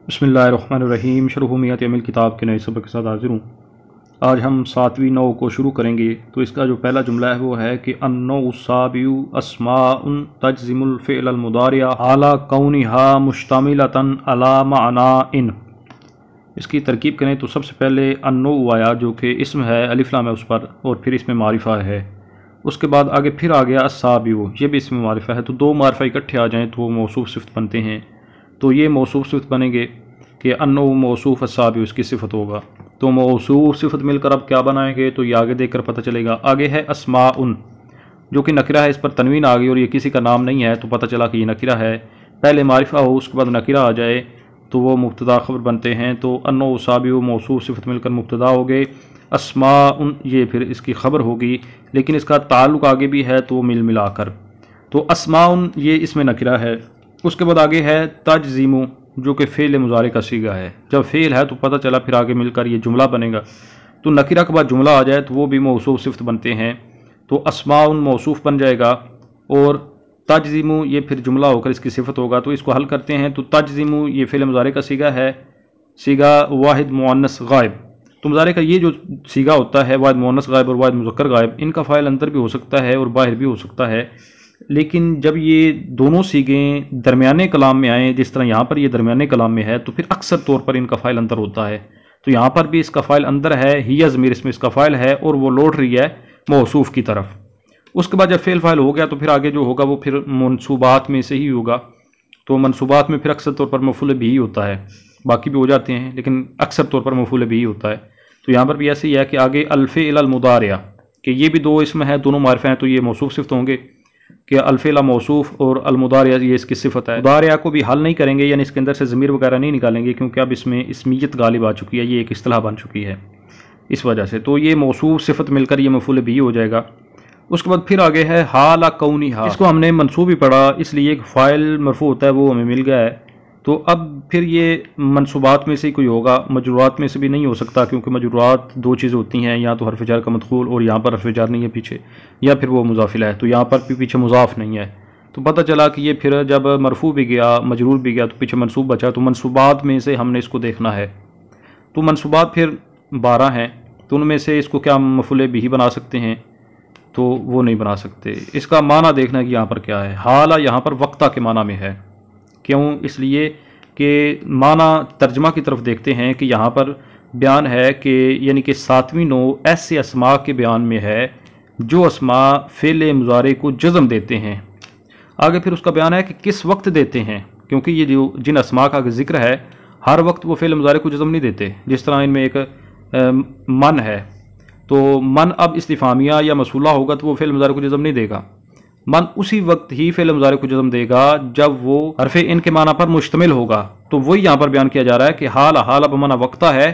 बिस्मिल्लाहिर्रहमानिर्रहीम। शुरूमियत अमिल किताब के नए सबक के साथ हाजिर हूँ। आज हम 7वीं नौ को शुरू करेंगे। तो इसका जो पहला जुमला है वो है कि अन्नौ साबियु अस्माउन तजज़िमुल फ़िअल मुदारिअ अला कौनिहा मुश्तमिलतन अला मअना इन। इसकी तरकीब करें तो सबसे पहले अन्नौ आया जो कि इसम है, अलिफ लाम है उस पर, और फिर इसमें मारिफा है। उसके बाद आगे फिर आ गया अस्साबियु, ये भी इसमें मारिफा है। तो दो मारिफा इकट्ठे आ जाएँ तो वो मौसूफ सिफ़त बनते हैं। तो ये मौसूफ सिफ़त बनेंगे कि अन्नो मौसूफ अस्साबियु इसकी सिफ़त होगा। तो मौसूफ सिफ़त मिलकर अब क्या बनाएंगे तो ये आगे देखकर पता चलेगा। आगे है अस्माउन जो कि नकिरा है, इस पर तनवीन आ गई और ये किसी का नाम नहीं है तो पता चला कि ये नकिरा है। पहले मारिफा हो उसके बाद नकिरा आ जाए तो वो मुब्तदा खबर बनते हैं। तो अन्नो साबियु मौसूफ सिफ़त मिलकर मुब्तदा हो गए, अस्माउन ये फिर इसकी खबर होगी, लेकिन इसका ताल्लुक आगे भी है तो मिल मिलाकर। तो अस्माउन ये इसमें नकिरा है। उसके बाद आगे है तजज़ीमु जो कि फ़ेल मुज़ारे का सीगा है। जब फ़ेल है तो पता चला फिर आगे मिलकर ये जुमला बनेगा। तो नकिरा के बाद जुमला आ जाए तो वो भी मौसूफ सिफ़त बनते हैं। तो अस्माउन मौसूफ बन जाएगा और तजज़ीमु ये फिर जुमला होकर इसकी सिफ़त होगा। तो इसको हल करते हैं। तो तजज़ीमु ये फ़ेल मुज़ारे का सीगा है, सीगा वाहिद मुअन्नस गायब। तो मुज़ारे का ये जो सीगा होता है वाहिद मुअन्नस गायब और वाहिद मुज़क्कर गायब, इनका फ़ाइल अंदर भी हो सकता है और बाहर भी हो सकता है। लेकिन जब ये दोनों सीगें दरमियाने कलाम में आएँ, जिस तरह यहाँ पर ये दरमियाने कलाम में है, तो फिर अक्सर तौर पर इनका फ़ाइल अंदर होता है। तो यहाँ पर भी इसका फ़ाइल अंदर है, हिया ज़मीर इसमें इसका फ़ाइल है और वो लौट रही है मौसूफ़ की तरफ। उसके बाद जब फ़ेल फ़ाइल हो गया तो फिर आगे जो होगा वो फिर मनसूबात में से ही होगा। तो मनसूबात में फिर अक्सर तौर पर मफ़ूल भी ही होता है, बाकी भी हो जाते हैं लेकिन अक्सर तौर पर मफ़ूल भी ही होता है। तो यहाँ पर भी ऐसे ही है कि आगे अल-फ़िअल मुदारिअ कि ये भी दो इसमें है, दोनों मारिफ़ा हैं, तो ये मौसूफ़ सिफ़त होंगे कि अल-फ़िअल मौसूफ़ और अल-मुदारिअ ये इसकी सिफ़त है। मुदारिअ को भी हल नहीं करेंगे, यानी इसके अंदर से ज़मीर वगैरह नहीं निकालेंगे क्योंकि अब इसमें इसमियत गालिब आ चुकी है, ये एक इस्तिलाह बन चुकी है इस वजह से। तो ये मौसूफ़ सिफ़त मिलकर ये मफ़ूल भी हो जाएगा। उसके बाद फिर आगे है हाल कौनिहा। इसको हमने मनसूब ही पढ़ा इसलिए एक फ़ाइल मरफ़ू होता है वो हमें मिल गया है। तो अब फिर ये मनसूबात में से ही कोई होगा, मजरूरात में से भी नहीं हो सकता क्योंकि मजरूरात दो चीज़ें होती हैं, या तो हर्फ़ जार का मदखूल और यहाँ पर हर्फ़ जार नहीं है पीछे, या फिर वो मुज़ाफ़िला है। तो यहाँ पर भी पीछे मुज़ाफ़ नहीं है। तो पता चला कि ये फिर जब मरफ़ू भी गया मजरूर भी गया तो पीछे मनसूब बचा। तो मनसूबात में से हमने इसको देखना है। तो मनसूबात फिर 12 हैं, तो उनमें से इसको क्या मफ़ूल बिही बना सकते हैं तो वो नहीं बना सकते। इसका माना देखना कि यहाँ पर क्या है। हाल यहाँ पर वक्ता के माना में है। क्यों? इसलिए कि माना तर्जमा की तरफ देखते हैं कि यहाँ पर बयान है कि यानी कि 7वीं नौ ऐसे अस्मा के बयान में है जो अस्मा फ़ेल मुज़ारे को जज़म देते हैं। आगे फिर उसका बयान है कि किस वक्त देते हैं, क्योंकि ये जो जिन अस्मा का जिक्र है हर वक्त वो फ़ेल मुज़ारे को जज़म नहीं देते। जिस तरह इनमें एक मन है, तो मन अब इस्तिफ़ामिया या मसूला होगा तो वो फ़ेल मुज़ारे को जज़म नहीं देगा। मन उसी वक्त ही फ़ेल मुज़ारे को जज़म देगा जब वो हरफ़े इन के माना पर मुश्तमिल होगा। तो वही यहाँ पर बयान किया जा रहा है कि हाल हाल बमाना वक्ता है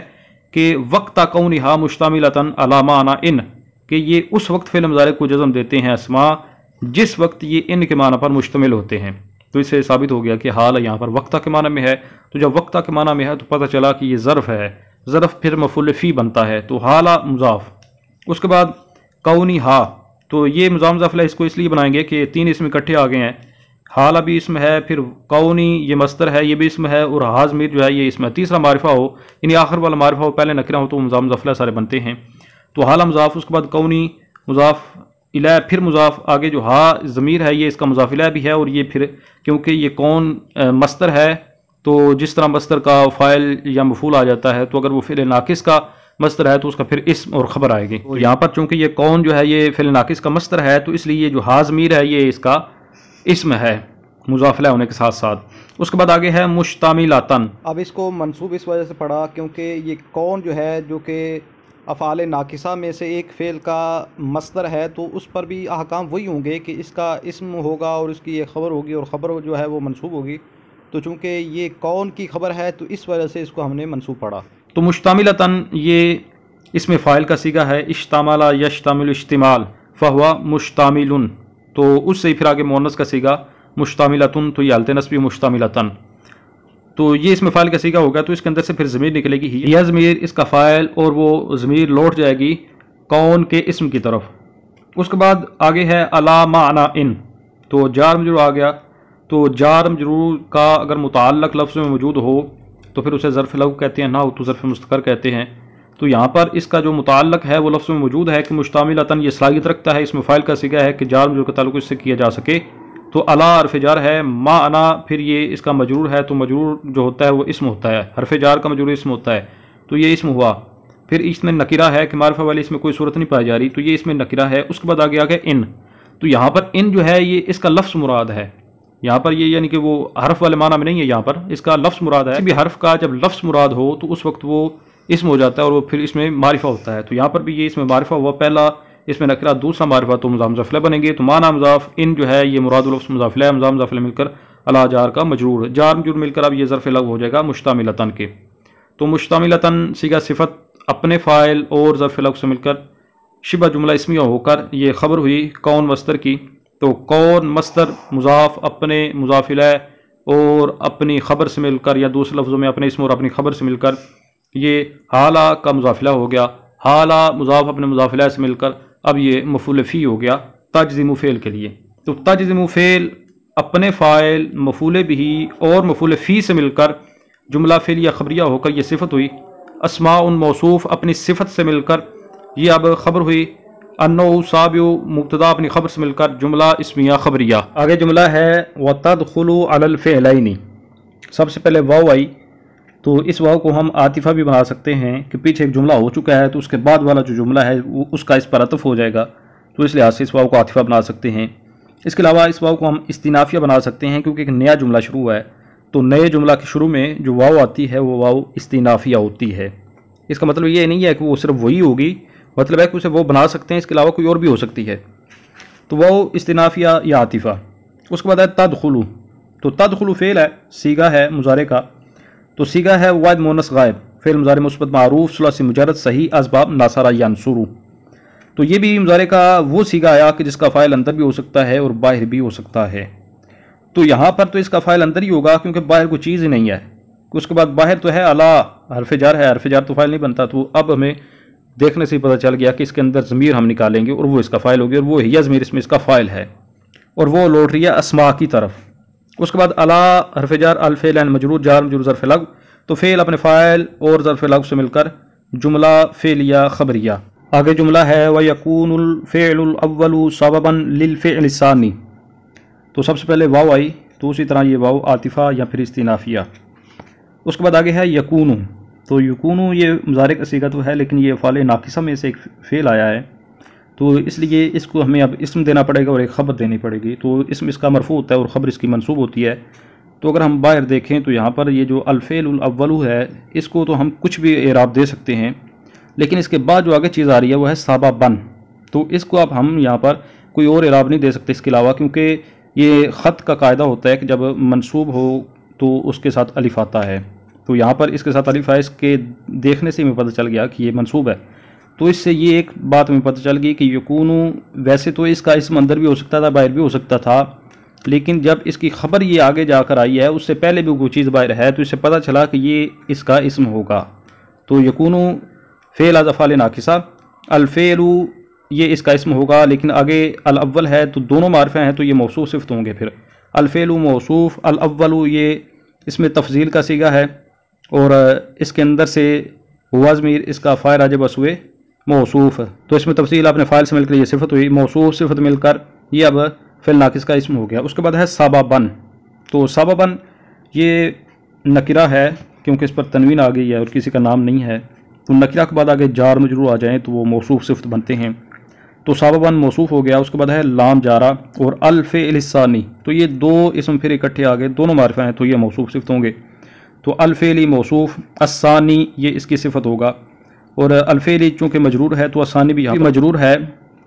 कि वक्ता कौनिहा मुश्तमिलतन अला माना इन, कि ये उस वक्त फ़ेल मुज़ारे को जज़म देते हैं अस्मा जिस वक्त ये इन के माना पर मुश्तमिल होते हैं। तो इससे साबित हो गया कि हाल यहाँ पर वक्ता के माना में है। तो जब वक्ता के माना में है तो पता चला कि ये ज़र्फ़ है, ज़र्फ़ फिर मफ़ूल फ़ी बनता है। तो हाला मुज़ाफ़। उसके बाद कौनिहा, तो ये मुज़ाफ़ मुज़ाफ़ इसको इसलिए बनाएंगे कि तीन इसमें इकट्ठे आ गए हैं। हाल भी इसमें है, फिर कौनी ये मस्तर है ये भी इसमें है, और हाज़मीर जो है ये इसमें तीसरा मारिफा हो, यानी आखिर वाला मारिफा हो पहले नकरा हो तो मुज़ाफ़ मुज़ाफ़ सारे बनते हैं। तो हाला मुज़ाफ़, उसके बाद कौनी मुज़ाफ़ इला, फिर मुज़ाफ़, आगे जो हा ज़मीर है ये इसका मुज़ाफ़ इला भी है। और ये फिर क्योंकि ये कौन मस्तर है तो जिस तरह मस्तर का फ़ाइल या मफ़ूल आ जाता है, तो अगर वो फ़िल नाकिस का मस्तर है तो उसका फिर इस्म और ख़बर आएगी। तो यहाँ पर चूँकि ये कौन जो है ये फ़िल नाकिस का मस्तर है तो इसलिए ये जो हाज़मीर है ये इसका इस्म है मुज़ाफ़िला होने के साथ साथ। उसके बाद आगे है मुश्तमिलतन। अब इसको मंसूब इस वजह से पढ़ा क्योंकि ये कौन जो है जो कि अफ़ाल नाकिसा में से एक फ़ेल का मस्तर है, तो उस पर भी अहकाम वही होंगे कि इसका इस्म होगा और उसकी एक ख़बर होगी और ख़बर जो है वो मंसूब होगी। तो चूँकि ये कौन की ख़बर है तो इस वजह से इसको हमने मंसूब पढ़ा। तो मुश्तमिलतन ये इसमें फ़ाइल का सीगा है, इश्तमाला यश्तमिल इश्तिमाल फ़हुवा मुश्तमिलुन। तो उससे ही फिर आगे मुअन्नस का सीगा मुश्तमिलतुन, तो ये हालत नस्बी मुश्तमिलतन। तो ये इसमें फ़ाइल का सीगा होगा तो इसके अंदर से फिर ज़मीर निकलेगी ही, यह ज़मीर इसका फ़ाइल और वो ज़मीर लौट जाएगी कौन के इस्म की तरफ। उसके बाद आगे है अला माना इन। तो जार मजरूर आ गया। तो जार मजरूर का अगर मुताल्लक़ लफ्ज़ में मौजूद हो तो फिर उसे ज़र्फ़ लघु कहते हैं, ना तो ज़र्फ़ मुस्तकर कहते हैं। तो यहाँ पर इसका जो मुताल्लक़ है वो लफ्ज़ में मौजूद है कि मुश्तामिलतन ये सलाहियत रखता है, इसमें फ़ाइल का सिगा है कि जार मजरूर का ताल्लुक़ इससे किया जा सके। तो अला हरफ जार है, मा अना फिर ये इसका मजरूर है, तो मजरूर जो होता है वो इसम होता है, हरफ जार का मजरूर इसम होता है, तो ये इसम हुआ। फिर इसमें नकीरा है कि मारिफा वाली इसमें कोई सूरत नहीं पाई जा रही, तो ये इसमें नकीरा है। उसके बाद आगे आ गया इन, तो यहाँ पर इन जो है ये इसका लफ्ज़ मुराद है। यहाँ पर ये यानी कि वो हरफ वाले माना में नहीं है, यहाँ पर इसका लफ्ज़ मुराद है। किसी भी हरफ का जब लफ्ज़ मुराद हो तो उस वक्त वो इसम हो जाता है और वो फिर इसमें मारिफा होता है। तो यहाँ पर भी ये इसमें मारिफा हुआ, पहला इसमें नकरा, दूसरा मारिफा, तो मुज़ाफ मुज़ाफ इलैह बनेंगे। तो माना मुज़ाफ, इन जो है ये मुराद लफ्ज़ मुज़ाफ इलैह, मुज़ाफ मुज़ाफ इलैह मिलकर अला जार का मजरूर, जार मजरूर मिलकर अब ये ज़र्फ़ लघु हो जाएगा मुश्तामिलतन के। तो मुश्तामिलतन सीगा सिफत अपने फ़ाइल और ज़र्फ़ लघु से मिलकर शिबा जुमला इसमिया होकर ये ख़बर हुई कौन मस्दर की। तो कौन मस्दर मुज़ाफ अपने मुज़ाफ इलैह और अपनी ख़बर से मिलकर, या दूसरे लफ्ज़ों में अपने इसम और अपनी ख़बर से मिलकर ये हाला का मुज़ाफ इलैह हो गया। हाला मुज़ाफ अपने मुज़ाफ इलैह से मिलकर अब ये मफ़ूल फ़ी हो गया तजज़िमु फ़ेल के लिए। तो तजज़िमु फ़ेल अपने फ़ाइल, मफ़ूल बिही और मफ़ूल फ़ी से मिलकर जुमला फ़ेल या ख़बरिया होकर ये सिफ़त हुई। अस्मा उन मौसूफ़ अपनी सिफ़त से मिलकर ये अब ख़बर हुई। अन्नो साबियो मुब्तदा अपनी ख़बर से मिलकर जुमला इस्मिया ख़बरिया। आगे जुमला है व तदखुलु अलल फ़िअलैनि। सबसे पहले वाव आई, तो इस वाव को हम आतिफ़ा भी बना सकते हैं कि पीछे एक जुमला हो चुका है तो उसके बाद वाला जो जुमला है वो उसका इस पर अतफ़ हो जाएगा, तो इस लिहाज से इस वाव को आतिफ़ा बना सकते हैं। इसके अलावा इस वाव को हम इस्तिनाफिया बना सकते हैं क्योंकि एक नया जुमला शुरू हुआ है, तो नए जुमला के शुरू में जो वाव आती है वो वाव इस्तिनाफिया होती है। इसका मतलब ये नहीं है कि वो सिर्फ वही होगी, मतलब है कि उसे वो बना सकते हैं, इसके अलावा कोई और भी हो सकती है। तो वाव इस्तिनाफिया या आतिफ़ा। उसके बाद है तदखुलु, तो तदखुलु फ़ेल है, सीगा है मुज़ारे का, तो सीगा है वाहिद मुअन्नस गायब, फ़ेल मुज़ारे मुस्बत मारूफ सुलासी मुजर्रद सही असबाब नासरा यंसुरु। तो ये भी मुज़ारे का वो सीगा आया कि जिसका फ़ाइल अंदर भी हो सकता है और बाहर भी हो सकता है। तो यहाँ पर तो इसका फ़ाइल अंदर ही होगा क्योंकि बाहर कोई चीज़ ही नहीं है। उसके बाद बाहर तो है अला, हरफ जार है, हरफ जार तो फ़ाइल नहीं बनता। तो अब हमें देखने से पता चल गया कि इसके अंदर ज़मीर हम निकालेंगे और वो इसका फ़ाइल होगी, और वो हिया ज़मीर इसमें इसका फ़ाइल है और वो लौट रही है अस्मा की तरफ। उसके बाद अला हरफ जार अल फ़ेलन मजरूर जार मजरूर ज़र्फ़ लघु, तो फ़ेल अपने फ़ाइल और ज़र्फ़ लघु से मिलकर जुमला फ़ेलिया ख़बरिया। आगे जुमला है व यकूनुल फ़िअलुल अव्वलु सबबन लिल फ़िअल सानी। तो सबसे पहले वाव आई, तो उसी तरह ये वाव आतिफ़ा या फिर इस्तिनाफिया। उसके बाद आगे है यकूनु, तो यकूनु ये मुज़ारे का सीगा तो है लेकिन ये फ़ाल नाक़िसा में से एक फ़ेल आया है, तो इसलिए इसको हमें अब इसम देना पड़ेगा और एक ख़बर देनी पड़ेगी। तो इसम इसका मरफ़ू होता है और ख़बर इसकी मनसूब होती है। तो अगर हम बाहर देखें तो यहाँ पर ये जो अल-फ़िअलुल अव्वलु है इसको तो हम कुछ भी एराब दे सकते हैं, लेकिन इसके बाद जो आगे चीज़ आ रही है वो है साबाबन, तो इसको अब हम यहाँ पर कोई और एराब नहीं दे सकते इसके अलावा, क्योंकि ये ख़त का कायदा होता है कि जब मंसूब हो तो उसके साथ अलिफ आता है। तो यहाँ पर इसके साथ अलिफ है, इसके देखने से हमें पता चल गया कि ये मंसूब है। तो इससे ये एक बात हमें पता चल गई कि यकूनु वैसे तो इसका इसम अंदर भी हो सकता था, बाहर भी हो सकता था, लेकिन जब इसकी ख़बर ये आगे जाकर आई है उससे पहले भी कोई चीज़ बाहर है तो इससे पता चला कि ये इसका इसम होगा। तो यकूनु फ़ेल अज़ अफ़ाल नाक़िसा, अल-फ़ेलु ये इसका इसम होगा, लेकिन आगे अल-अव्वल है तो दोनों मारिफ़े हैं तो ये मौसूफ़ सिफ़त होंगे। फिर अल-फ़ेलु मौसूफ़, अल-अव्वलु ये इसमें तफ़ज़ील का सीगा है और इसके अंदर से हुआ ज़मीर इसका फ़ाइल राज बस हुए मौसूफ़, तो इसमें तफ़सील अपने फ़ाइल से मिलकर ये सिफ़त हुई, मौसूफ़ सिफ़त मिलकर ये अब फ़िल नाक़िस का इसम हो गया। उसके बाद है साबाबन, तो साबाबन ये नकिरा है क्योंकि इस पर तनवीन आ गई है और किसी का नाम नहीं है, तो नकिरा के बाद आगे जार मजरूर आ जाएँ तो वो मौसूफ़ सिफ़त बनते हैं। तो साबाबन मौसूफ़ हो गया। उसके बाद है लाम जारा और अल-फ़िअल सानी, तो ये दो इसम फिर इकट्ठे आ गए, दोनों मारिफ़ा हैं तो ये मौसूफ़ सिफ़त होंगे। तो अल-फ़िअली मौसूफ़, अस्सानी ये इसकी सिफ़त होगा, और अल-फ़िअली चूँकि मजरूर है तो अस्सानी भी यहाँ मजरूर है,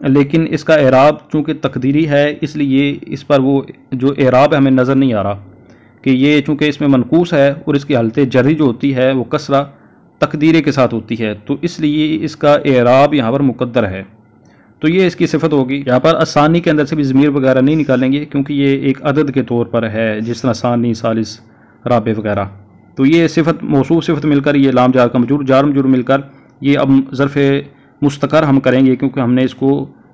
लेकिन इसका एराब चूँकि तकदीरी है इसलिए इस पर वो जो एराब हमें नज़र नहीं आ रहा कि ये चूँकि इसमें मनकूस है और इसकी हालत जर्री जो होती है वो कसरा तकदीरे के साथ होती है, तो इसलिए इसका एराब यहाँ पर मुक़द्दर है, तो ये इसकी सिफ़त होगी। यहाँ पर आसानी के अंदर से भी ज़मीर वगैरह नहीं निकालेंगे क्योंकि ये एक अदद के तौर पर है, जिस तरह सानी, सालिस, राबे वगैरह। तो ये सिफ़त मौसूफ़ सिफ़त मिलकर ये लाम जार का मजरूर जार मजरूर मिलकर ये अब ज़र्फ़ मुस्तकर हम करेंगे क्योंकि हमने इसको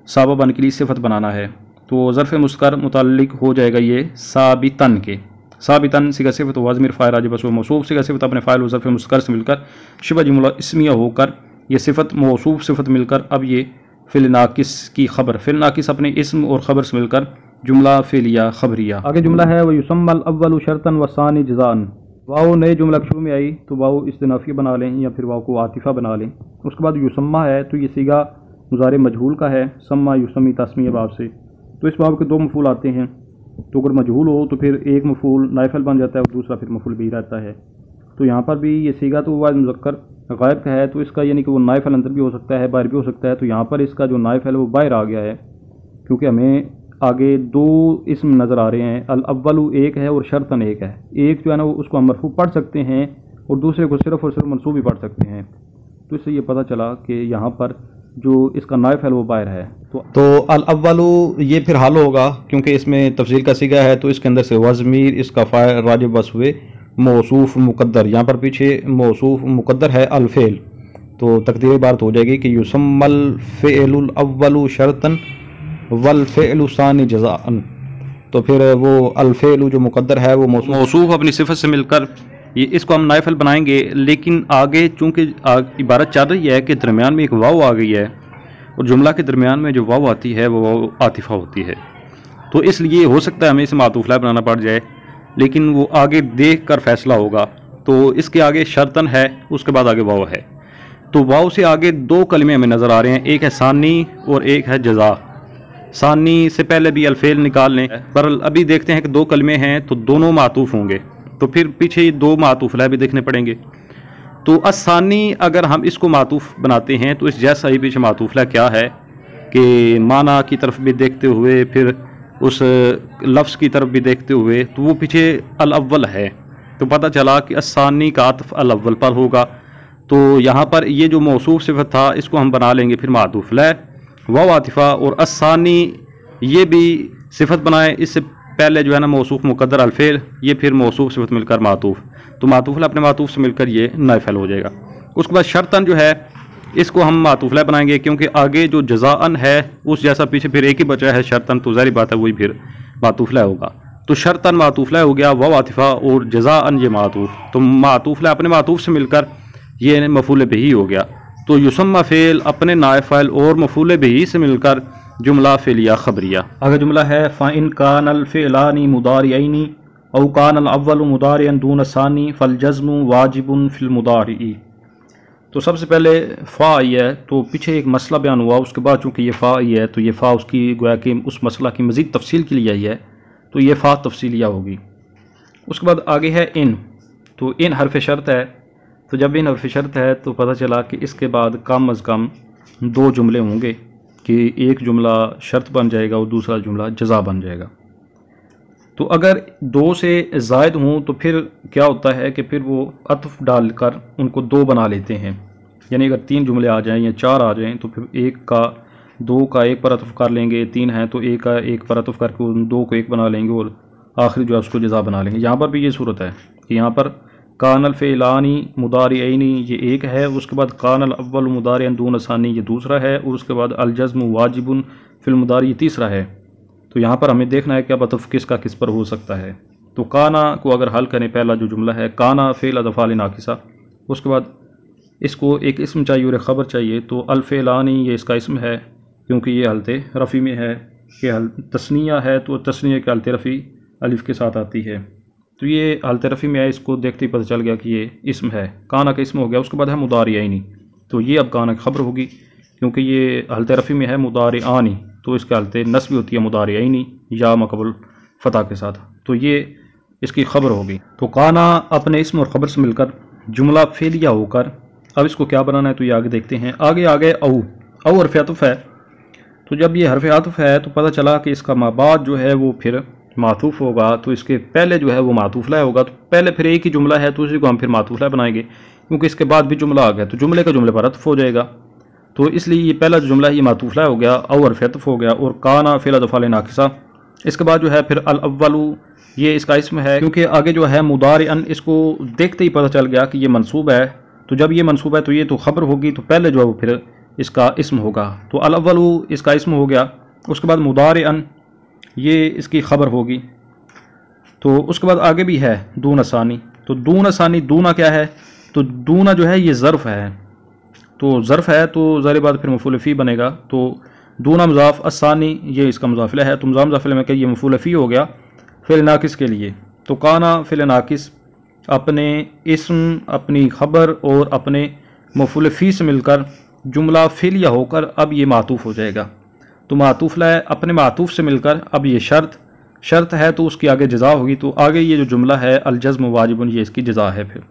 साबाबन के लिए सिफ़त बनाना है। तो ज़र्फ़ मुस्तकर मुताल्लिक़ हो जाएगा ये साबितन के, साबितन सिगा सिफत वाज़मिर फ़ाइल राजिब व मौसूफ सिगा सिफत अपने फ़ाइल व ज़र्फ़ मुस्तक़र से मिलकर शिबह जुमला इस्मिया होकर ये सिफत मौसूफ सिफत मिलकर अब ये फ़िल नाकिस की ख़बर, फ़िल नाकिस अपने इस्म और ख़बर से मिलकर जुमला फ़िलिया ख़बरिया। आगे जुमला है वह युसम्मल अव्वलु शर्तन व सानी जज़ान। वाओ नए जुमला शुरू में आई तो वाओ इस्तिनाफ़ी बना लें या फिर वाओ को आतिफ़ा बना लें। उसके बाद युसम्मा है तो ये सीगा मुज़ारे मजहूल का है, सम्मा युसम्मी तस्मीय बाब से। तो इस बाब के दो मफूल आते हैं, तो अगर मजहूल हो तो फिर एक मफूल नाइफल बन जाता है और दूसरा फिर मफूल भी रहता है। तो यहाँ पर भी ये सीगा तो वाहिद मुज़क्कर गायब का है, तो इसका यानी कि वो नाइफल अंदर भी हो सकता है बाहर भी हो सकता है। तो यहाँ पर इसका जो नाइफल है वो बाहर आ गया है, क्योंकि हमें आगे दो इसम नज़र आ रहे हैं। अल अव्वलु एक है और शर्तन एक है। एक जो है ना वो उसको हम मरफू पढ़ सकते हैं और दूसरे को सिर्फ़ और सिर्फ मनसूब भी पढ़ सकते हैं। तो इससे ये पता चला कि यहाँ पर जो इसका नाइफ है वो बाहर है। तो अल अव्वलु ये फिर हाल होगा, क्योंकि इसमें तफसील का सीगा है, तो इसके अंदर से वज़मीर इसका फ़ाइल राजिब वस्वे मौसूफ मुक़द्दर, यहाँ पर पीछे मौसूफ मुक़द्दर है अल फ़ेल, तो तकदीर बात हो जाएगी कि युसम्मल फ़ेलुल अव्वलु शर्तन वल फ़ेलु सानी जज़ाअन। तो फिर वो अल फ़ेलु जो मुक़द्दर है वो मौसूफ अपनी सिफत से मिलकर ये इसको हम नाइफल बनाएंगे। लेकिन आगे चूँकि इबारत चल रही है कि दरमियान में एक वाव आ गई है और जुमला के दरमियान में जो वाव आती है वो वाव आतिफ़ा होती है, तो इसलिए हो सकता है हमें इसे मातूफ़ बनाना पड़ जाए, लेकिन वो आगे देख कर फैसला होगा। तो इसके आगे शर्तन है, उसके बाद आगे वाव है। तो वाव से आगे दो कलमे हमें नज़र आ रहे हैं, एक है सानी और एक है जज़ा। सानी से पहले भी अल्फेल निकाल लें, पर अभी देखते हैं कि दो कलमे हैं तो दोनों मातूफ़ होंगे, तो फिर पीछे दो मातूफ़ भी देखने पड़ेंगे। तो असानी अगर हम इसको मातूफ़ बनाते हैं तो इस जैसा ही पीछे मातूफ़ क्या है कि माना की तरफ भी देखते हुए फिर उस लफ्ज़ की तरफ भी देखते हुए, तो वो पीछे अल अव्वल है, तो पता चला कि असानी का आतफ़ अल अव्वल पर होगा। तो यहाँ पर ये जो मौसूफ सिफत था इसको हम बना लेंगे फिर मातूफ़ वाव आतिफ़ा, और असानी ये भी सिफत बनाए, इससे पहले जो है ना मौसूफ मुक़द्दर अल्फेल, ये फिर मौसूफ सिफत मिलकर मातूफ़, तो मातूफ़ अपने मातूफ़ से मिलकर ये नाइफल हो जाएगा। उसके बाद शर्तन जो है इसको हम मातूफ़ बनाएंगे, क्योंकि आगे जो जज़ाअन है उस जैसा पीछे फिर एक ही बचा है शर्तन, तो ज़ाहिर बात है वही फिर मातूफ़ होगा। तो शर्तन मातूफ़ हो गया, वाव आतिफ़ा, और जज़ाअन ये मातूफ़, तो मातूफ़ अपने मातूफ़ से मिलकर ये मफ़ूल बिही हो गया। तो युसम्मा फ़ेल अपने नाइफ़ल और मफ़ूल बिही से मिलकर जुमला फ़ेलिया ख़बरिया। आगे जुमला है फ़इन कानल फ़िलानी मुदारियैनी औ कानल अव्वलु मुदारियन दून सानी फ़ल जज़्मु वाजिबुन फ़िल मुदारिई। तो सबसे पहले फ़ा आई है, तो पीछे एक मसला बयान हुआ, उसके बाद चूँकि ये फ़ा आई है तो ये फ़ा उसकी गोया कि उस मसला की मज़ीद तफसील के लिए आई है, तो ये फ़ा तफसीलिया होगी। उसके बाद आगे है इन, तो इन हरफ शर्त है, तो जब इन हरफ शर्त है तो पता चला कि इसके बाद कम अज़ कम दो जुमले होंगे, कि एक जुमला शर्त बन जाएगा और दूसरा जुमला जज़ा बन जाएगा। तो अगर दो से ज़ायद हों तो फिर क्या होता है कि फिर वो अत्फ़ डालकर उनको दो बना लेते हैं, यानी अगर तीन जुमले आ जाएं या चार आ जाएं तो फिर एक का दो का एक पर अत्फ़ कर लेंगे, तीन है तो एक का एक पर अत्फ़ करके उन दो को एक बना लेंगे और आखिरी जो है उसको जज़ा बना लेंगे। यहाँ पर भी ये सूरत है कि यहाँ पर कानल फ़िलानी मुदारियैनी ये एक है, उसके बाद कानल अव्वल मुदारियन दून सानी ये दूसरा है, और उसके बाद अल जज़्मु वाजिबुन फ़िल मुदारी ये तीसरा है। तो यहाँ पर हमें देखना है कि अब अतफ़ किसका किस पर हो सकता है। तो काना को अगर हल करें, पहला जो जुमला है काना फ़ेल अफ़ाल नाकिसा, उसके बाद इसको एक इसम चाहिए और एक ख़बर चाहिए, तो अल फ़िलानी ये इसका इसम है क्योंकि ये हलते रफ़ी में है, कि हल तस्निया है तो तस्निया के हलते रफ़ी अलिफ़ के साथ आती है, तो ये हलते रफ़ी में है, इसको देखते ही पता चल गया कि ये इसम है, काना का इसम हो गया। उसके बाद है मुदारियैनी, तो ये अब काना की ख़बर होगी क्योंकि ये हलते रफ़ी में है मुदारिआनी, तो इसके हलते नस्ब भी होती है मुदारियैनी या मक़बूल फ़तह के साथ, तो ये इसकी ख़बर होगी। तो काना अपने इसम और ख़बर से मिलकर जुमला फ़ेलिया होकर अब इसको क्या बनाना है तो ये आगे देखते हैं। आगे औ हरफ़ अतफ़ है, तो जब ये हरफ़ अतफ़ है तो पता चला कि इसका माबाद जो है वो फिर मातूफ़ होगा, तो इसके पहले जो है वो मातूफ़ होगा, तो पहले फिर एक ही जुमला है तो उसी को हम फिर मातूफ़ बनाएंगे, क्योंकि इसके बाद भी जुमला आ गया तो जुमले का जुमले पर अतफ़ हो जाएगा, तो इसलिए ये पहला जो जुमला है ये मातूफ़ हो गया, और हरफ़ अतफ़ हो गया, और काना फ़िल अफ़ाल नाकिसा। इसके बाद जो है फिर अल अव्वलु ये इसका इसम है, क्योंकि आगे जो है मुदारिअन इसको देखते ही पता चल गया कि ये मनसूब है, तो जब ये मनसूब है तो ये तो ख़बर होगी, तो पहले जो है वो फिर इसका इसम होगा, तो अल अव्वलु इसका इसम हो गया। उसके बाद मुदारिअन ये इसकी ख़बर होगी, तो उसके बाद आगे भी है दून असानी। तो दून असानी, दूना क्या है? तो दूना जो है ये ज़र्फ़ है, तो ज़र्फ़ है तो ज़ाहिर बात फिर मफ़ूल फ़ी बनेगा। तो दूना मुज़ाफ़, असानी ये इसका मुज़ाफ़िला है, तो मुज़ाफ़िला में क्या ये मफ़ूल फ़ी हो गया फ़िल नाकिस के लिए। तो काना फ़िल नाकिस अपने इस्म, अपनी ख़बर और अपने मफ़ूल फ़ी से मिलकर जुमला फ़िल या होकर अब ये मातूफ़ हो जाएगा। तो मातूफ़ ला अपने मातूफ़ से मिलकर अब ये शर्त है तो उसकी आगे जज़ा होगी। तो आगे ये जो जुमला है अलजज़्म वाजिबुन, ये इसकी जज़ा है। फिर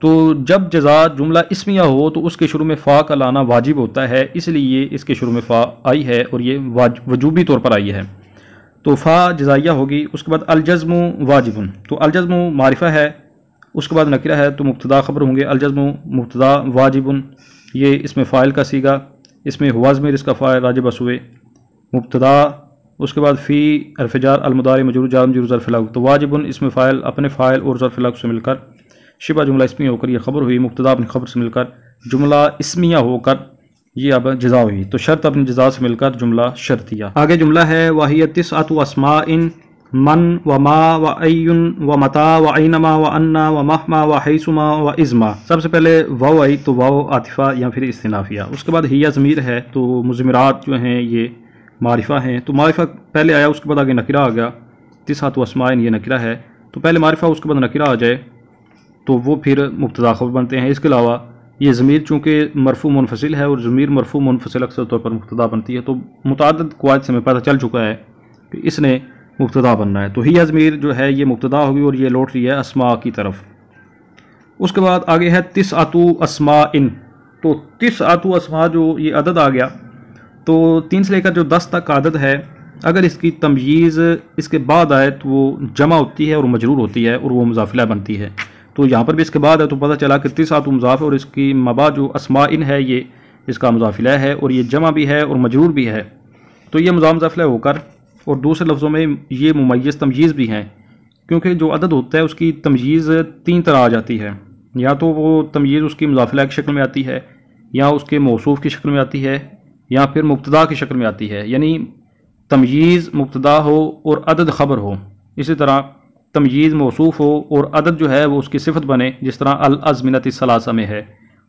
तो जब जज़ा जुमला इस्मिया हो तो उसके शुरू में फ़ा का लाना वाजिब होता है, इसलिए इसके शुरू में फ़ा आई है और ये वजूबी तौर पर आई है। तो फ़ा जज़ाइया होगी। उसके बाद अलजज़्म वाजिबुन, तो अलजज़्म मारिफ़ा है, उसके बाद नकिरा है तो मुब्तदा ख़बर होंगे। अलजज़्म मुब्तदा वाजिबुन ये इसमें फ़ाइल का सीगा, इसमें हुआ ज़मीर इसका फ़ाइल राजिब असुए मुब्तदा। उसके बाद फ़ी अरफ़जार अलमुदारी मजरूर जार मजरूर ज़र्फ़ लग, तो वाजिबुन इसमें फ़ाइल अपने फ़ाइल और ज़र्फ़ लग से मिलकर शिबा जुमला इस्मिया होकर यह ख़बर हुई। मुब्तदा अपनी ख़बर से मिलकर जुमला इस्मिया होकर ये अब जज़ा हुई। तो शर्त अपनी जज़ा से मिलकर जुमला शर्तिया। आगे जुमला है वाहिया तिस्अतु अस्माइन मन व मा व अय्युन व मता व ऐनमा व अन्ना व महमा व हैसुमा व इज़्मा। सबसे पहले वाव आई तो वाव आतिफ़ा या फिर इस्तिनाफिया। उसके बाद हिया ज़मीर है, तो मुज़मिरात जो हैं ये मारिफ़ा हैं, तो मारिफ़ा पहले आया, उसके बाद आगे नकिरा आ गया। तिस्अतु अस्माइन ये नकिरा है, तो पहले मारिफ़ा उसके बाद नकिरा आ जाए तो वो फिर मुब्तदा ख़बर बनते हैं। इसके अलावा ये ज़मीर चूँकि मरफ़ू मुनफ़सिल है और ज़मीर मरफ़ू मुनफ़सिल अक्सर तौर पर मुब्तदा बनती है, तो मुतअद्दिद क़वाइद से हमें पता चल चुका है कि इसने मुब्तदा बनना है। तो हिया ज़मीर जो है ये मुब्तदा होगी और ये लौट रही है अस्मा की तरफ। उसके बाद आगे है तिस्अतु अस्माइन। तो तिस्अतु अस्मा जो ये अदद आ गया, तो 3 से लेकर जो 10 तक आदद है, अगर इसकी तमयीज़ इसके बाद आए तो वो जमा होती है और मजरूर होती है और वो मुज़ाफ़िला बनती है। तो यहाँ पर भी इसके बाद है तो पता चला कि तिस्अतु मुज़ाफ़ और इसकी मबा जो अस्माइन है ये इसका मुज़ाफ़िला है और ये जमा भी है और मजरूर भी है। तो ये मुज़ाफ़िला होकर और दूसरे लफ्ज़ों में ये मुमय्यज़ तमयीज़ भी हैं, क्योंकि जो अदद होता है उसकी तमयीज़ 3 तरह आ जाती है। या तो वो तमयीज़ उसकी मुज़ाफ़िला की शक्ल में आती है, या उसके मौसूफ़ की शक्ल में आती है, या फिर मुब्तदा की शक्ल में आती है। यानी तमयीज़ मुब्तदा हो और अदद ख़बर हो, इसी तरह तमयीज़ मौसूफ़ हो और अदद जो है वो उसकी सिफत बने, जिस तरह अल अज़मिनति सलासा में है,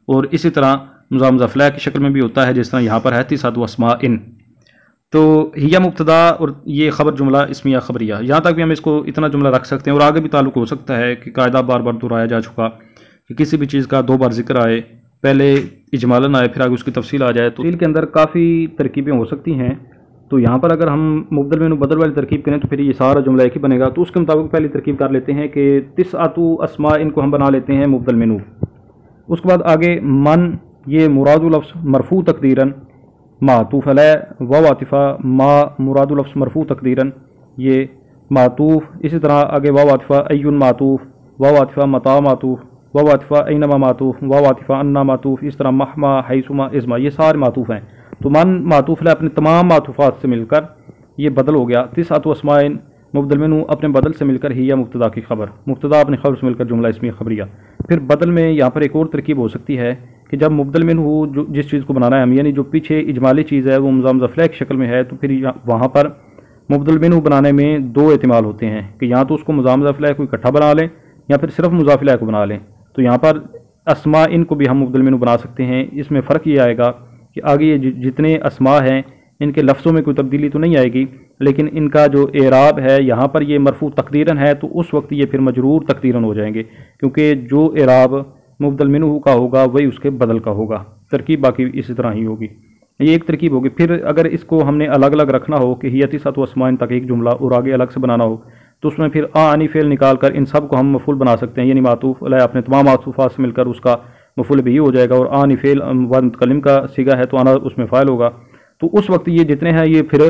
और इसी तरह मुज़ाफ़िला की शक्ल में भी होता है, जिस तरह यहाँ पर है तिस्अतु अस्माइन। तो हिया मुब्तदा और ये ख़बर जुमला इस्मिया ख़बरिया। यहाँ तक भी हम इसको इतना जुमला रख सकते हैं और आगे भी ताल्लुक़ हो सकता है कि कायदा बार बार दोहराया जा चुका कि किसी भी चीज़ का 2 बार जिक्र आए, पहले इजमालन आए फिर आगे उसकी तफसील आ जाए। तो तफसील के अंदर काफ़ी तरकीबें हो सकती हैं। तो यहाँ पर अगर हम मुबदल में बदल वाली तरकीब करें तो फिर ये सारा जुमला एक ही बनेगा। तो उसके मुताबिक पहली तरकीब कर लेते हैं कि तिस्अतु अस्मा, इनको हम बना लेते हैं मुबदल मेनू। उसके बाद आगे मन, ये मुरादु लफ्ज़ मरफू तकदीरन मातूफ़ अलैह, वाव आतिफ़ा मा मुरादु लफ्ज़ मरफू तकदीरन ये मातूफ़। इसी तरह आगे वाव आतिफ़ा अय्युन मातूफ़, वाव आतिफ़ा मता मातूफ़, वाव आतिफ़ा ऐनमा मातूफ़, वाव आतिफ़ा अन्ना मातूफ़। इस तरह महमा हैसुमा इज़्मा ये सारे मातूफ़ हैं। तो मन मातूफ़ अलैह अपने तमाम मातूफ़ात से मिलकर ये बदल हो गया। तिस्अतु अस्माइन मुबदल मिन्हु अपने बदल से मिलकर हिया मुब्तदा की खबर, मुब्तदा अपनी खबर से मिलकर जुमला इस्मिया खबरिया। फिर बदल में यहाँ पर एक और तरकीब हो सकती है कि जब मुबदल मिन्हु जो जिस चीज़ को बनाना है हम, यानी जो पीछे इजमाली चीज़ है वो मुज़ाफ़िला की शक्ल में है, तो फिर वहाँ पर मुबदल मिन्हु बनाने में 2 एहतिमाल होते हैं कि या तो उसको मुज़ाफ़िला को इकट्ठा बना लें या फिर सिर्फ मुज़ाफ़िला को बना लें। तो यहाँ पर अस्मा इनको भी हम मुबदल मिन्हु बना सकते हैं। इसमें फ़र्क ये आएगा कि आगे ये जितने अस्मा हैं इनके लफ्ज़ों में कोई तब्दीली तो नहीं आएगी, लेकिन इनका जो एराब है यहाँ पर ये मरफू तकदीरन है, तो उस वक्त ये फिर मजरूर तकदीरन हो जाएंगे, क्योंकि जो एराब मुबदल मिन्हु का होगा वही उसके बदल का होगा। तरकीब बाकी इसी तरह ही होगी। ये एक तरकीब होगी। फिर अगर इसको हमने अलग अलग रखना हो कि हिया तिस्अतु अस्माइन तक एक जुमला और आगे अलग से बनाना हो, तो उसमें फिर आनी फ़ेल निकाल कर इन सब को हम मफ़ूल बना सकते हैं। यानी मातूफ़ अलैह अपने तमाम मातूफ़ात से मिलकर उसका मफ़ूल भी हो जाएगा, और आनी फ़ेल वाहिद मुतकल्लिम का सीगा है तो आना उसमें फ़ाइल होगा। तो उस वक्त ये जितने हैं ये फिर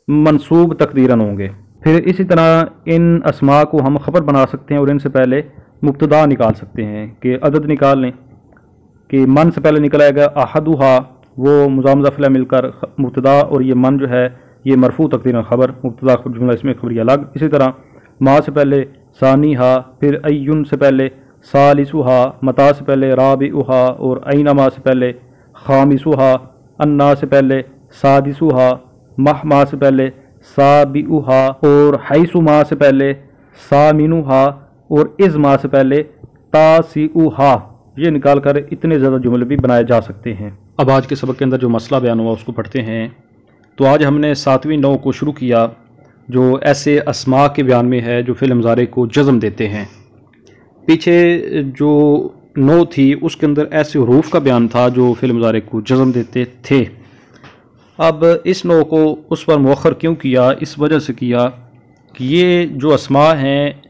मनसूब तकदीरन होंगे। फिर इसी तरह इन अस्मा को हम ख़बर बना सकते हैं और इनसे पहले मुब्तदा निकाल सकते हैं कि अदद निकाल लें कि मन से पहले निकल आएगा अहदुहा, वो मुज़ाफ़िला मिलकर मुब्तदा, और ये मन जो है ये मरफू तकदीरन ख़बर, मुब्तदा जुमला इसमें खबरिया अलग। इसी तरह मा से पहले सानीहा, फिर अय्युन से पहले सालिसुहा, मता से पहले राबिउहा, और ऐनमा से पहले खामिसुहा, अन्ना से पहले सादिसुहा, महमा से पहले साबिउहा, और हैसुमा से पहले सामिनुहा और इज़मा से पहले तासिउहा, ये निकाल कर इतने ज़्यादा जुमले भी बनाए जा सकते हैं। अब आज के सबक के अंदर जो मसला बयान हुआ उसको पढ़ते हैं। तो आज हमने 7वीं नौ को शुरू किया जो ऐसे अस्मा के बयान में है जो फ़िल मुज़ारे को जज़म देते हैं। पीछे जो नौ थी उसके अंदर ऐसे हरूफ का बयान था जो फ़िल मुज़ारे को जज़म देते थे। अब इस नौ को उस पर मुअख्खर क्यों किया? इस वजह से किया कि ये जो अस्मा हैं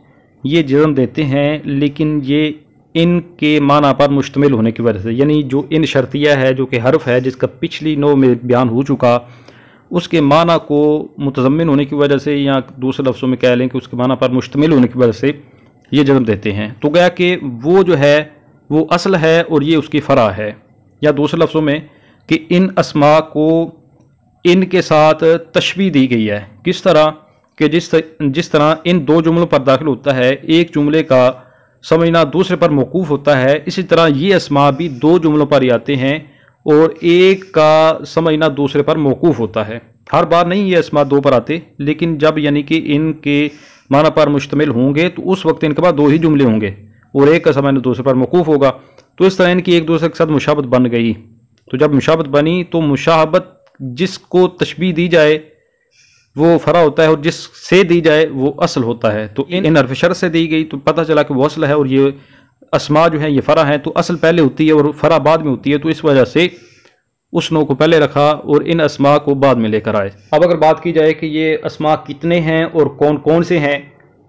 ये जज़म देते हैं, लेकिन ये इनके माना पर मुश्तमिल होने की वजह से, यानी जो इन शर्तिया है जो कि हर्फ है जिसका पिछली नौ में बयान हो चुका, उसके माना को मुतज़म्मिन होने की वजह से, या दूसरे लफ्ज़ों में कह लें कि उसके माना पर मुश्तमिल होने की वजह से ये जज़म देते हैं। तो गया कि वो जो है वो असल है और ये उसकी फ़रा है, या दूसरे लफ्ज़ों में कि इन अस्मा को इनके साथ तशबीह दी गई है। किस तरह कि जिस तरह इन दो जुमलों पर दाखिल होता है, एक जुमले का समझना दूसरे पर मौकूफ़ होता है, इसी तरह ये अस्मा भी दो जुमलों पर ही आते हैं और एक का समझना दूसरे पर मौकूफ़ होता है। हर बार नहीं ये अस्मा दो पर आते, लेकिन जब यानी कि इनके माना पर मुश्तमिल होंगे तो उस वक्त इनके पास दो ही जुमले होंगे और एक का समझना दूसरे पर मौकूफ़ होगा। तो इस तरह इनकी एक दूसरे के साथ मुशाबत बन गई। तो जब मुशाबत बनी तो मुशाबत जिसको तशबीह दी जाए वो फ़रा होता है और जिससे दी जाए वो असल होता है। तो इन हर्फ शर्त से दी गई तो पता चला कि वो असल है और ये अस्मा जो है ये फ़रा है। तो असल पहले होती है और फ़रा बाद में होती है, तो इस वजह से उस नौ को पहले रखा और इन अस्मा को बाद में लेकर आए। अब अगर बात की जाए कि ये अस्मा कितने हैं और कौन कौन से हैं,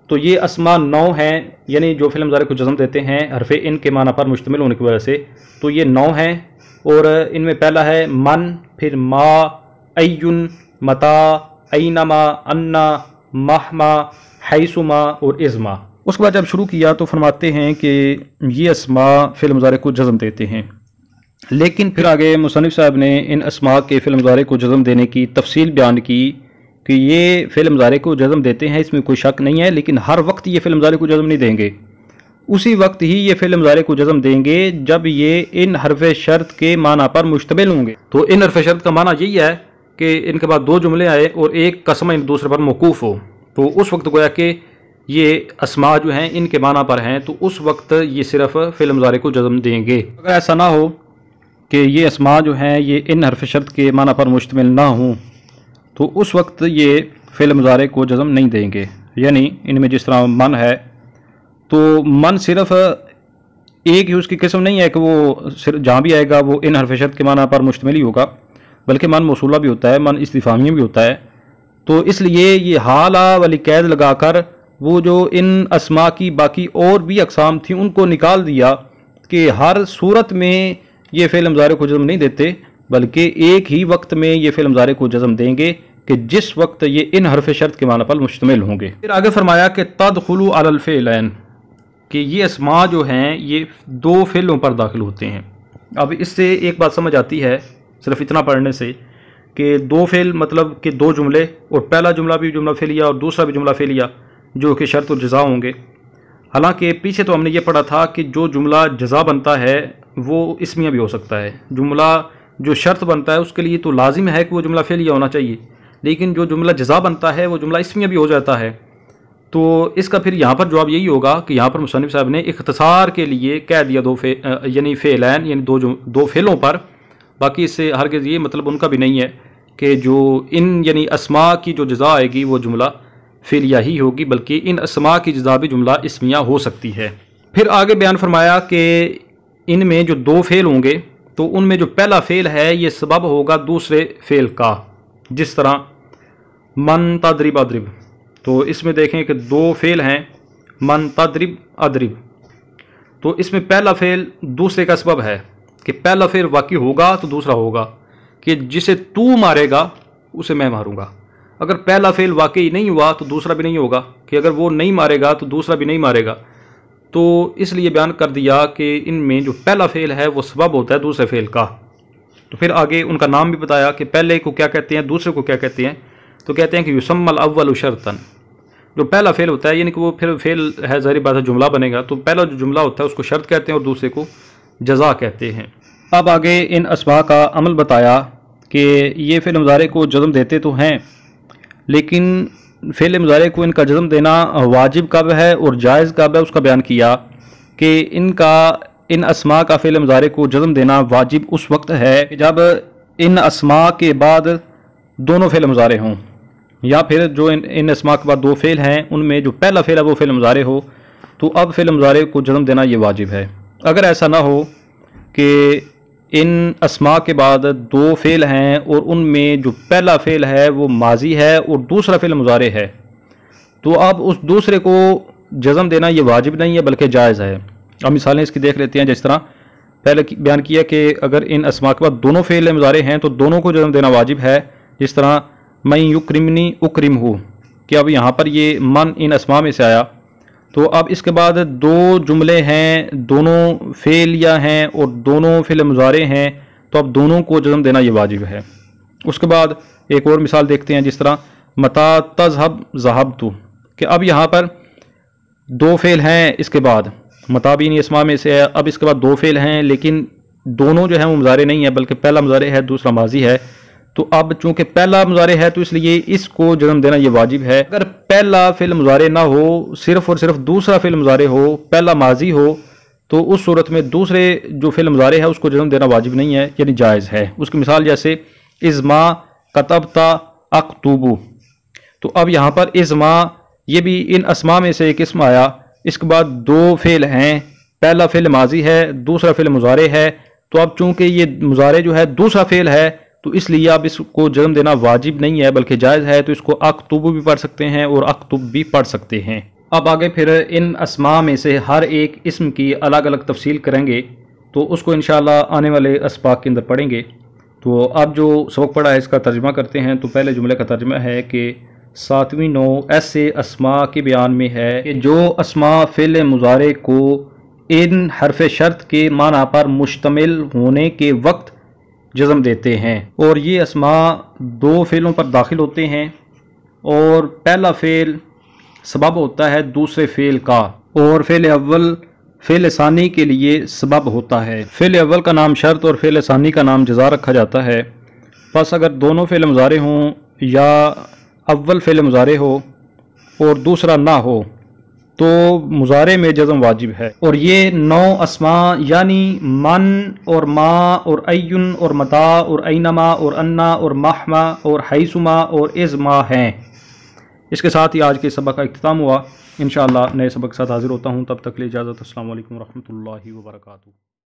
तो ये अस्मा 9 हैं, यानी जो फ़िल मुज़ारे को जज़म देते हैं हरफ़े इन के माना पर मुश्तमिल होने की वजह से। तो ये 9 हैं और इनमें पहला है मन, फिर मा, अय्युन, मता, ऐनमा, अन्ना, महमा, हैसुमा और इज़मा। उसके बाद जब शुरू किया तो फरमाते हैं कि ये अस्मा फ़िल मुज़ारे को जज़म देते हैं, लेकिन फिर आगे मुसन्निफ़ साहब ने इन अस्मा के फ़िल मुज़ारे को जज़म देने की तफसील बयान की कि ये फ़िल मुज़ारे को जज़म देते हैं, इसमें कोई शक नहीं है, लेकिन हर वक्त ये फ़िल मुज़ारे को जज़म नहीं देंगे। उसी वक्त ही ये फ़िल मुज़ारे को जज़म देंगे जब ये इन हरफ शर्त के माना पर मुश्तमिल होंगे। तो इन हरफ शर्त का माना यही है कि इनके बाद दो जुमले आए और एक का समय दूसरे पर मौकूफ़ हो, तो उस वक्त गोया कि ये अस्मा जो हैं इनके माना पर हैं, तो उस वक्त ये सिर्फ फ़िल मुज़ारे को जज़म देंगे। अगर ऐसा ना हो कि ये अस्मा जो हैं ये इन हरफ शर्त के माना पर मुश्तमिल ना हों, तो उस वक्त ये फ़िल मुज़ारे को जज़म नहीं देंगे। यानी इनमें जिस तरह मन है, तो मन सिर्फ एक ही उसकी किस्म नहीं है कि वो सिर्फ जहाँ भी आएगा वो इन हरफ शर्त के माना पर मुश्तमिल ही होगा, बल्कि मन मौसूला भी होता है, मन इस्तिफ़ामी भी होता है। तो इसलिए ये हाला वाली कैद लगाकर वो जो इन अस्मा की बाकी और भी अक़साम थी उनको निकाल दिया कि हर सूरत में ये फ़िल मुज़ारे को जज़म नहीं देते, बल्कि एक ही वक्त में ये फ़िल मुज़ारे को जज़म देंगे कि जिस वक्त ये इन हरफ शर्त के माना पर मुश्तमिल होंगे। फिर आगे फरमाया कि तदखुलु अलल फ़िलैन, कि ये अस्मा जो हैं ये दो फ़िलों पर दाखिल होते हैं। अब इससे एक बात समझ आती है सिर्फ इतना पढ़ने से कि दो फ़िल मतलब कि दो जुमले, और पहला जुमला भी जुमला फ़िलिया और दूसरा भी जुमला फ़िलिया जो कि शर्त और जज़ा होंगे। हालांकि पीछे तो हमने ये पढ़ा था कि जो जुमला जज़ा बनता है वो इसमिया भी हो सकता है। जुमला जो शर्त बनता है उसके लिए तो लाजिम है कि वो जुमला फ़िलिया होना चाहिए, लेकिन जो जुमला जज़ा बनता है वो जुमला इसमिया भी हो जाता है। तो इसका फिर यहाँ पर जवाब यही होगा कि यहाँ पर मुसन्निफ़ साहब ने इख्तिसार के लिए कह दिया यानी फ़ेलैन, यानी दो फ़ेलों पर। बाकी इससे हरगिज़ ये मतलब उनका भी नहीं है कि जो इन यानी अस्मा की जो जज़ा आएगी वो जुमला फ़िलिया ही होगी, बल्कि इन अस्मा की जज़ा भी जुमला इसमिया हो सकती है। फिर आगे बयान फरमाया कि इनमें जो दो फ़ेल होंगे तो उनमें जो पहला फ़ेल है ये सबब होगा दूसरे फ़ेल का। जिस तरह मन तदरिब अदरिब, तो इसमें देखें कि दो फ़ेल हैं, मन तदरिब अदरिब, तो इसमें पहला फ़ेल दूसरे का सबब है कि पहला फ़ेल वाक़ई होगा तो दूसरा होगा कि जिसे तू मारेगा उसे मैं मारूंगा। अगर पहला फ़ेल वाक़ई नहीं हुआ तो दूसरा भी नहीं होगा, कि अगर वो नहीं मारेगा तो दूसरा भी नहीं मारेगा। तो इसलिए बयान कर दिया कि इनमें जो पहला फ़ेल है वो सबब होता है दूसरे फ़ेल का। तो फिर आगे उनका नाम भी बताया कि पहले को क्या कहते हैं, दूसरे को क्या कहते हैं। तो कहते हैं कि युसम्मल अव्वल शर्तन, जो पहला फ़ेल होता है यानी कि वो फिर फ़ेल है, ज़ाहिर बात है जुमला बनेगा, तो पहला जो जुमला होता है उसको शर्त कहते हैं और दूसरे को जज़ा कहते हैं। अब आगे इन अस्मा का अमल बताया कि ये फ़िल मुज़ारे को जज़म देते तो हैं, लेकिन फ़ेल मुज़ारे को इनका जज़म देना वाजिब कब है और जायज़ कब है उसका बयान किया कि इन अस्मा का फ़ेल मुज़ारे को जज़म देना वाजिब उस वक्त है कि जब इन अस्मा के बाद दोनों फ़ेल मुज़ारे हों, या फिर जो इन अस्मा के बाद दो फ़ेल हैं उनमें जो पहला फ़ेल है वो फ़ेल मुज़ारे हो, तो अब फ़ेल मुज़ारे को जज़म देना ये वाजिब है। अगर ऐसा ना हो कि इन अस्मा के बाद दो फ़ेल हैं और उनमें जो पहला फ़ेल है वो माजी है और दूसरा फ़ेल मुज़ारे है, तो अब उस दूसरे को जज़म देना ये वाजिब नहीं है बल्कि जायज़ है। अब मिसालें इसकी देख लेते हैं। जिस तरह पहले बयान किया कि अगर इन अस्मा के बाद दोनों फ़ेल मुज़ारे हैं तो दोनों को जज़म देना वाजिब है। जिस तरह मैं युक्रिमनी उक्रिम हूँ, कि अब यहाँ पर ये मन इन अस्मा में से आया, तो अब इसके बाद दो जुमले हैं, दोनों फ़ेलिया हैं और दोनों फ़ेल मुज़ारे हैं, तो अब दोनों को जज़म देना ये वाजिब है। उसके बाद एक और मिसाल देखते हैं। जिस तरह मता तज़हब ज़हबतु, कि अब यहाँ पर दो फ़ेल हैं, इसके बाद मता भी इन अस्मा में से है, अब इसके बाद दो फ़ेल हैं लेकिन दोनों जो हैं वो मुज़ारे नहीं है बल्कि पहला मुज़ारे है दूसरा माजी है। तो अब चूंकि पहला मुज़ारे है तो इसलिए इसको जन्म देना ये वाजिब है। अगर पहला फ़िल मुज़ारे ना हो, सिर्फ़ और सिर्फ दूसरा फ़िल मुज़ारे हो, पहला माजी हो, तो उस सूरत में दूसरे जो फ़िल मुज़ारे है उसको जन्म देना वाजिब नहीं है, यानी जायज़ है। उसकी मिसाल जैसे इज़मा कतबता अक्तुबु, तो अब यहाँ पर इज़मा ये भी इन अस्मा में से एक इसम आया, इसके बाद दो फ़ेल हैं, पहला फ़ेल माजी है दूसरा फ़ेल मुज़ारे है, तो अब चूंकि ये मुज़ारे जो है दूसरा फ़ेल है तो इसलिए अब इसको जन्म देना वाजिब नहीं है बल्कि जायज़ है। तो इसको अक्तुबु भी पढ़ सकते हैं और अक्तुब भी पढ़ सकते हैं। अब आगे फिर इन अस्मा में से हर एक इसम की अलग अलग तफसील करेंगे, तो उसको इंशाअल्लाह आने वाले अस्पाक के अंदर पढ़ेंगे। तो अब जो सबक पढ़ा है इसका तर्जमा करते हैं। तो पहले जुमले का तर्जमा है कि 7वीं नौ ऐसे अस्मा के बयान में है कि जो अस्मा फ़िल मुज़ारे को इन हरफ शर्त के माना पर मुश्तमिल होने के वक्त जज़म देते हैं, और ये अस्मा दो फ़ेलों पर दाखिल होते हैं और पहला फ़ेल सबब होता है दूसरे फ़ेल का, और फ़ेल अव्वल फ़ेल सानी के लिए सबब होता है। फ़ेल अव्वल का नाम शर्त और फ़ेल सानी का नाम जज़ा रखा जाता है। बस अगर दोनों फ़ेल मुज़ारे हों या अव्वल फ़ेल मुज़ारे हो और दूसरा ना हो तो मुज़ारे में जज़म वाजिब है। और ये 9 अस्मा यानी मन और मा और अय्युन और मता और ऐनमा और अन्ना और महमा और हैसुमा और इज़मा हैं। इसके साथ ही आज के सबक का इख्तिताम हुआ। इंशाअल्लाह नए सबक के साथ हाज़िर होता हूँ, तब तक के लिए इजाज़त। अस्सलामु अलैकुम व रहमतुल्लाहि व बरकातुहू।